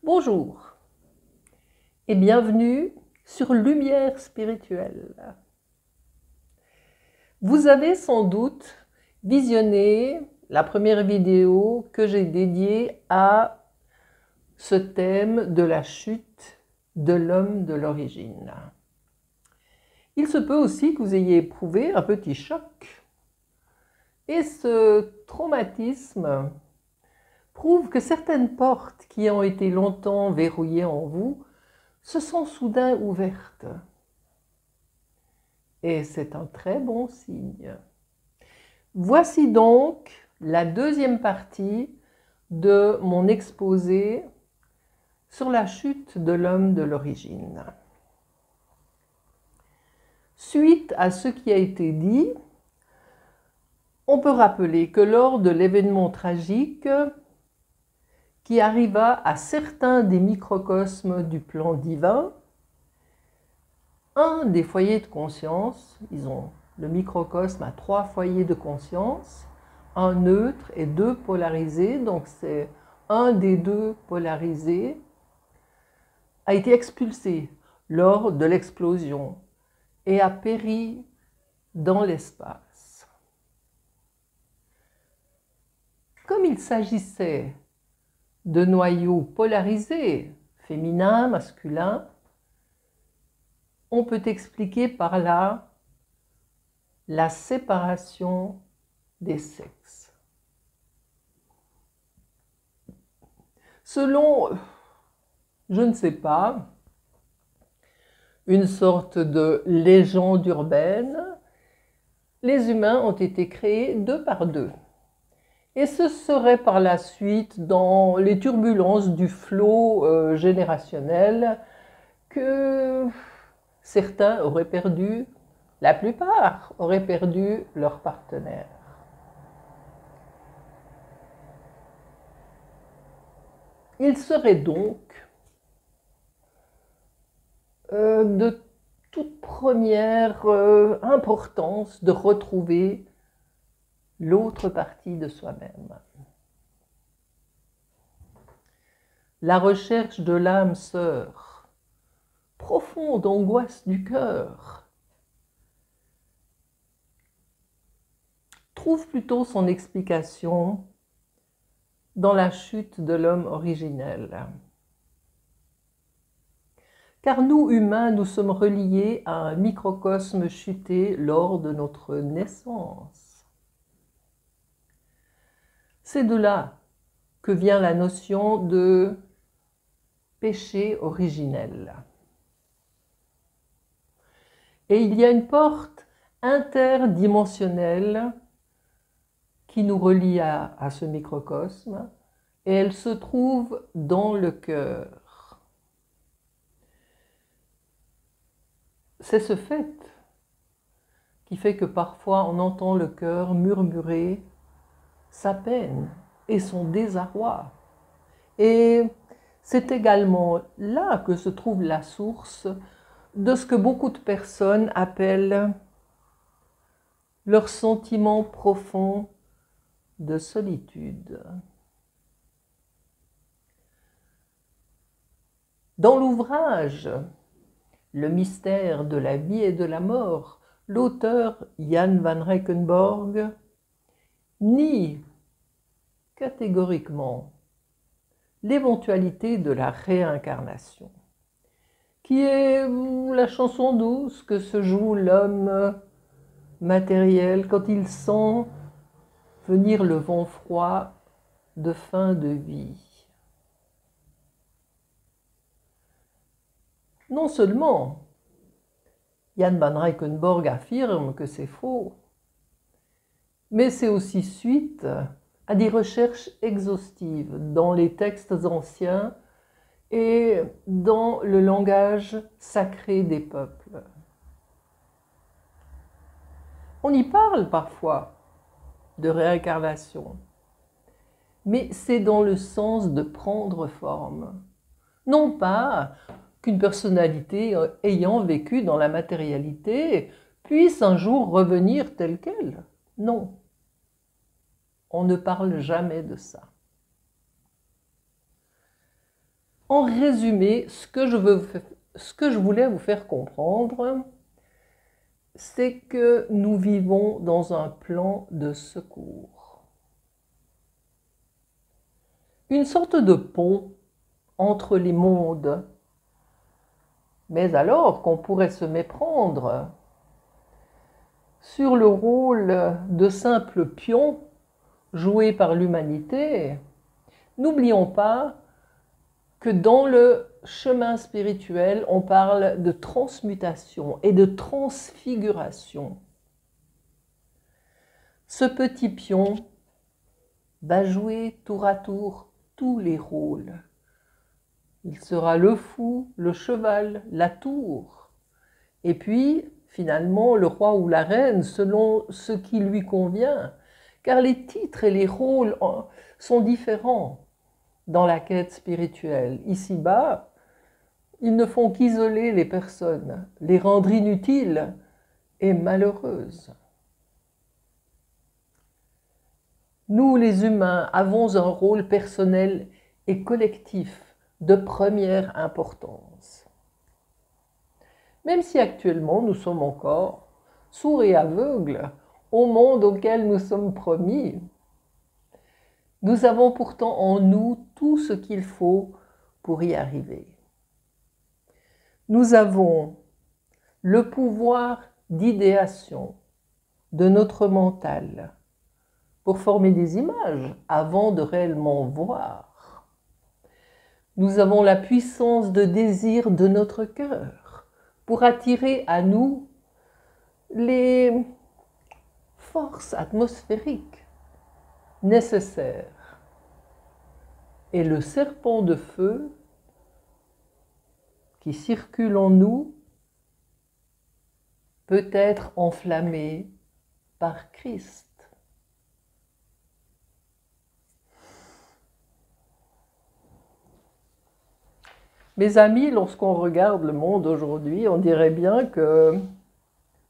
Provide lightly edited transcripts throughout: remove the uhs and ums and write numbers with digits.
Bonjour et bienvenue sur Lumière Spirituelle. Vous avez sans doute visionné la première vidéo que j'ai dédiée à ce thème de la chute de l'homme de l'origine. Il se peut aussi que vous ayez éprouvé un petit choc. Et ce traumatisme prouve que certaines portes qui ont été longtemps verrouillées en vous se sont soudain ouvertes. Et c'est un très bon signe. Voici donc la deuxième partie de mon exposé sur la chute de l'homme de l'origine. Suite à ce qui a été dit, on peut rappeler que lors de l'événement tragique qui arriva à certains des microcosmes du plan divin, un des foyers de conscience, le microcosme a 3 foyers de conscience, un neutre et 2 polarisés, donc c'est un des 2 polarisés, a été expulsé lors de l'explosion et a péri dans l'espace. Comme il s'agissait de noyaux polarisés, féminin, masculin, on peut expliquer par là la séparation des sexes. Selon, je ne sais pas, une sorte de légende urbaine, les humains ont été créés 2 par 2. Et ce serait par la suite, dans les turbulences du flot générationnel, que certains auraient perdu, la plupart auraient perdu leur partenaire. Il serait donc de toute première importance de retrouver l'autre partie de soi-même. La recherche de l'âme sœur, profonde angoisse du cœur, trouve plutôt son explication dans la chute de l'homme originel. Car nous, humains, nous sommes reliés à un microcosme chuté lors de notre naissance. C'est de là que vient la notion de péché originel. Et il y a une porte interdimensionnelle qui nous relie à ce microcosme, et elle se trouve dans le cœur. C'est ce fait qui fait que parfois on entend le cœur murmurer sa peine et son désarroi. Et c'est également là que se trouve la source de ce que beaucoup de personnes appellent leur sentiment profond de solitude. Dans l'ouvrage « Le mystère de la vie et de la mort », l'auteur Jan van Reickenborgh nie catégoriquement l'éventualité de la réincarnation, qui est la chanson douce que se joue l'homme matériel quand il sent venir le vent froid de fin de vie. Non seulement Jan van Reickenborgh affirme que c'est faux, mais c'est aussi suite à des recherches exhaustives dans les textes anciens et dans le langage sacré des peuples. On y parle parfois de réincarnation, mais c'est dans le sens de prendre forme. Non pas qu'une personnalité ayant vécu dans la matérialité puisse un jour revenir telle qu'elle. Non. On ne parle jamais de ça. En résumé, ce que je voulais vous faire comprendre, c'est que nous vivons dans un plan de secours. Une sorte de pont entre les mondes. Mais alors qu'on pourrait se méprendre sur le rôle de simple pion joué par l'humanité, n'oublions pas que dans le chemin spirituel, on parle de transmutation et de transfiguration. Ce petit pion va jouer tour à tour tous les rôles. Il sera le fou, le cheval, la tour. Et puis, finalement, le roi ou la reine, selon ce qui lui convient. Car les titres et les rôles sont différents dans la quête spirituelle. Ici-bas, ils ne font qu'isoler les personnes, les rendre inutiles et malheureuses. Nous, les humains, avons un rôle personnel et collectif de première importance. Même si actuellement nous sommes encore sourds et aveugles au monde auquel nous sommes promis, nous avons pourtant en nous tout ce qu'il faut pour y arriver. Nous avons le pouvoir d'idéation de notre mental pour former des images avant de réellement voir. Nous avons la puissance de désir de notre cœur pour attirer à nous les forces atmosphériques nécessaires. Et le serpent de feu qui circule en nous peut être enflammé par Christ. Mes amis, lorsqu'on regarde le monde aujourd'hui, on dirait bien que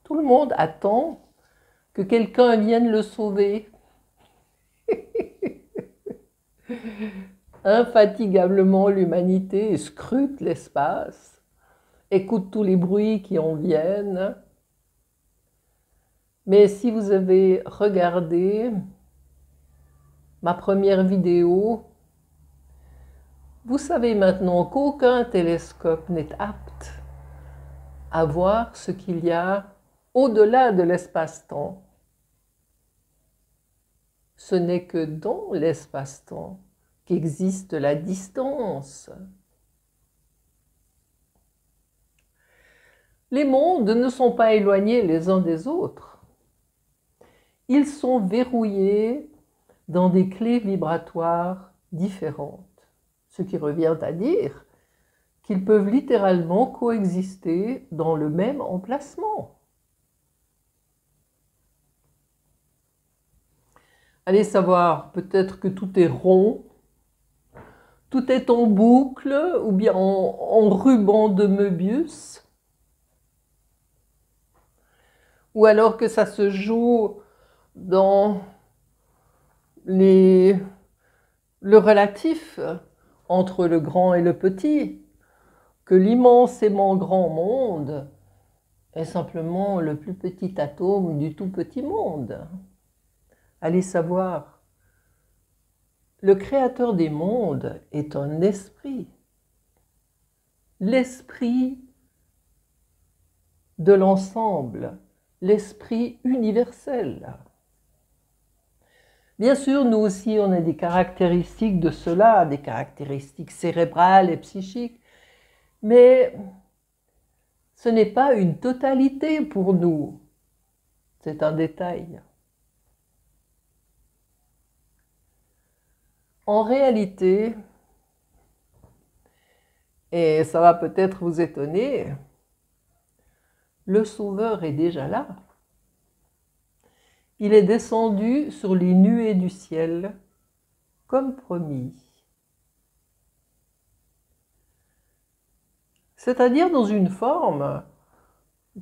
tout le monde attend que quelqu'un vienne le sauver. Infatigablement, l'humanité scrute l'espace, écoute tous les bruits qui en viennent. Mais si vous avez regardé ma première vidéo, vous savez maintenant qu'aucun télescope n'est apte à voir ce qu'il y a au-delà de l'espace-temps. Ce n'est que dans l'espace-temps qu'existe la distance. Les mondes ne sont pas éloignés les uns des autres. Ils sont verrouillés dans des clés vibratoires différentes. Ce qui revient à dire qu'ils peuvent littéralement coexister dans le même emplacement. Allez savoir, peut-être que tout est rond, tout est en boucle ou bien en ruban de Möbius, ou alors que ça se joue dans le relatif entre le grand et le petit, que l'immensément grand monde est simplement le plus petit atome du tout petit monde. Allez savoir, le créateur des mondes est un esprit, l'esprit de l'ensemble, l'esprit universel. Bien sûr, nous aussi, on a des caractéristiques de cela, des caractéristiques cérébrales et psychiques, mais ce n'est pas une totalité pour nous, c'est un détail. En réalité, et ça va peut-être vous étonner, le Sauveur est déjà là. Il est descendu sur les nuées du ciel, comme promis. C'est-à-dire dans une forme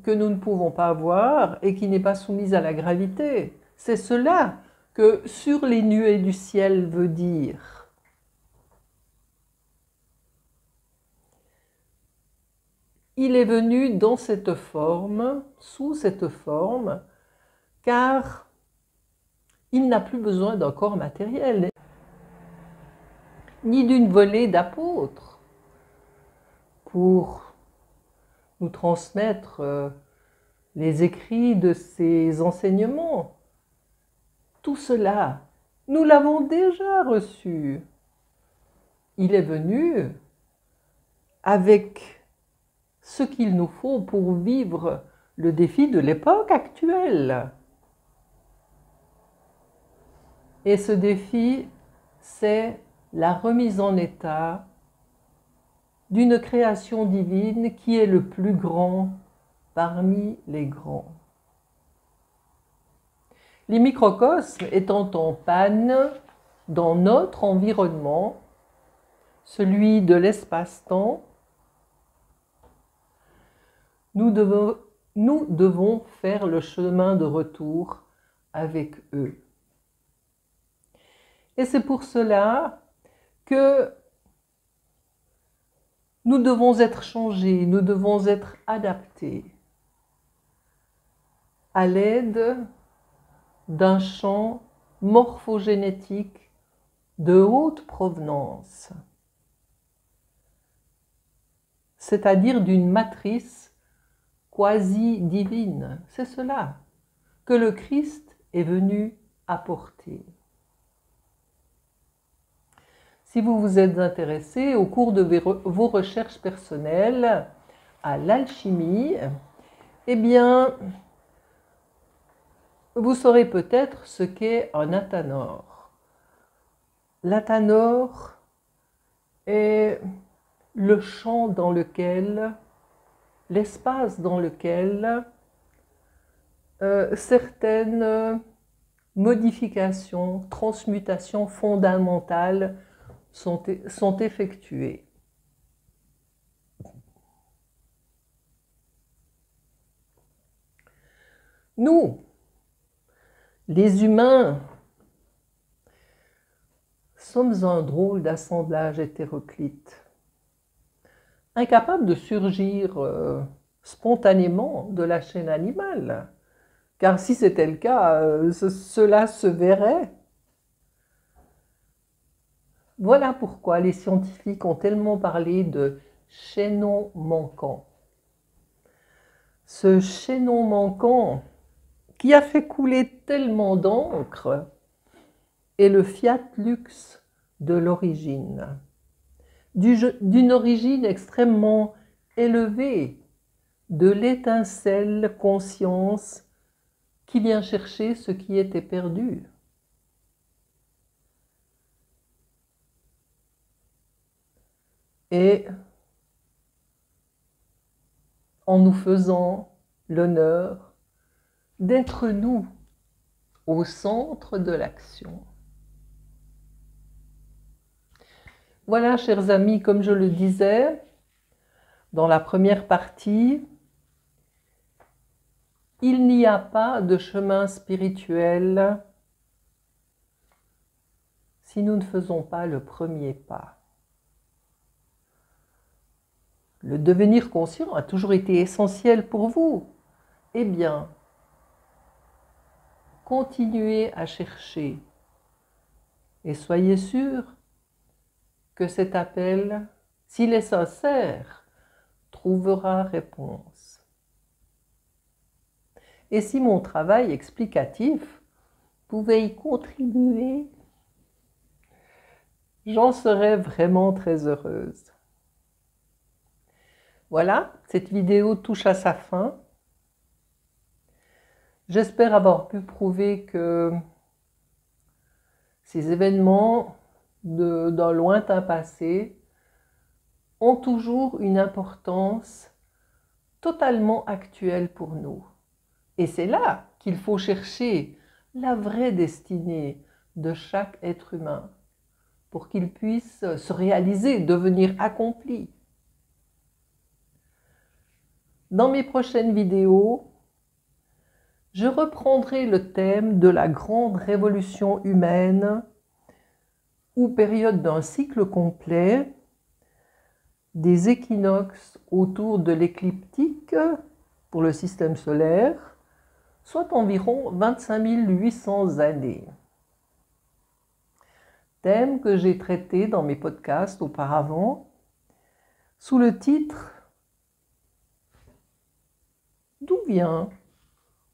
que nous ne pouvons pas voir et qui n'est pas soumise à la gravité. C'est cela que « sur les nuées du ciel » veut dire. il est venu dans cette forme, sous cette forme, car il n'a plus besoin d'un corps matériel, ni d'une volée d'apôtres pour nous transmettre les écrits de ses enseignements. Tout cela, nous l'avons déjà reçu. Il est venu avec ce qu'il nous faut pour vivre le défi de l'époque actuelle. Et ce défi, c'est la remise en état d'une création divine qui est le plus grand parmi les grands. Les microcosmes étant en panne dans notre environnement, celui de l'espace-temps, nous devons faire le chemin de retour avec eux. Et c'est pour cela que nous devons être changés, nous devons être adaptés à l'aide d'un champ morphogénétique de haute provenance, c'est-à-dire d'une matrice quasi-divine. C'est cela que le Christ est venu apporter. Si vous vous êtes intéressé au cours de vos recherches personnelles à l'alchimie, eh bien, vous saurez peut-être ce qu'est un athanor. L'athanor est le champ dans lequel, l'espace dans lequel certaines modifications, transmutations fondamentales sont effectuées. Nous, les humains, sommes un drôle d'assemblage hétéroclite, incapable de surgir spontanément de la chaîne animale, car si c'était le cas, cela se verrait. Voilà pourquoi les scientifiques ont tellement parlé de chaînon manquant. Ce chaînon manquant qui a fait couler tellement d'encre est le fiat lux de l'origine, d'une origine extrêmement élevée, de l'étincelle conscience qui vient chercher ce qui était perdu. Et en nous faisant l'honneur d'être nous au centre de l'action. Voilà, chers amis, comme je le disais dans la première partie, il n'y a pas de chemin spirituel si nous ne faisons pas le premier pas. Le devenir conscient a toujours été essentiel pour vous. Eh bien, continuez à chercher et soyez sûrs que cet appel, s'il est sincère, trouvera réponse. Et si mon travail explicatif pouvait y contribuer, j'en serais vraiment très heureuse. Voilà, cette vidéo touche à sa fin. J'espère avoir pu prouver que ces événements d'un lointain passé ont toujours une importance totalement actuelle pour nous. Et c'est là qu'il faut chercher la vraie destinée de chaque être humain pour qu'il puisse se réaliser, devenir accompli. Dans mes prochaines vidéos, je reprendrai le thème de la grande révolution humaine ou période d'un cycle complet, des équinoxes autour de l'écliptique pour le système solaire, soit environ 25 800 années. Thème que j'ai traité dans mes podcasts auparavant, sous le titre « D'où vient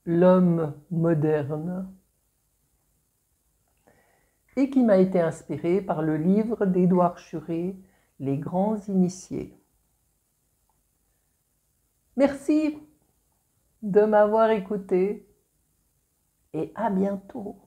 l'homme moderne ?» et qui m'a été inspiré par le livre d'Édouard Churet, Les grands initiés. Merci de m'avoir écouté et à bientôt.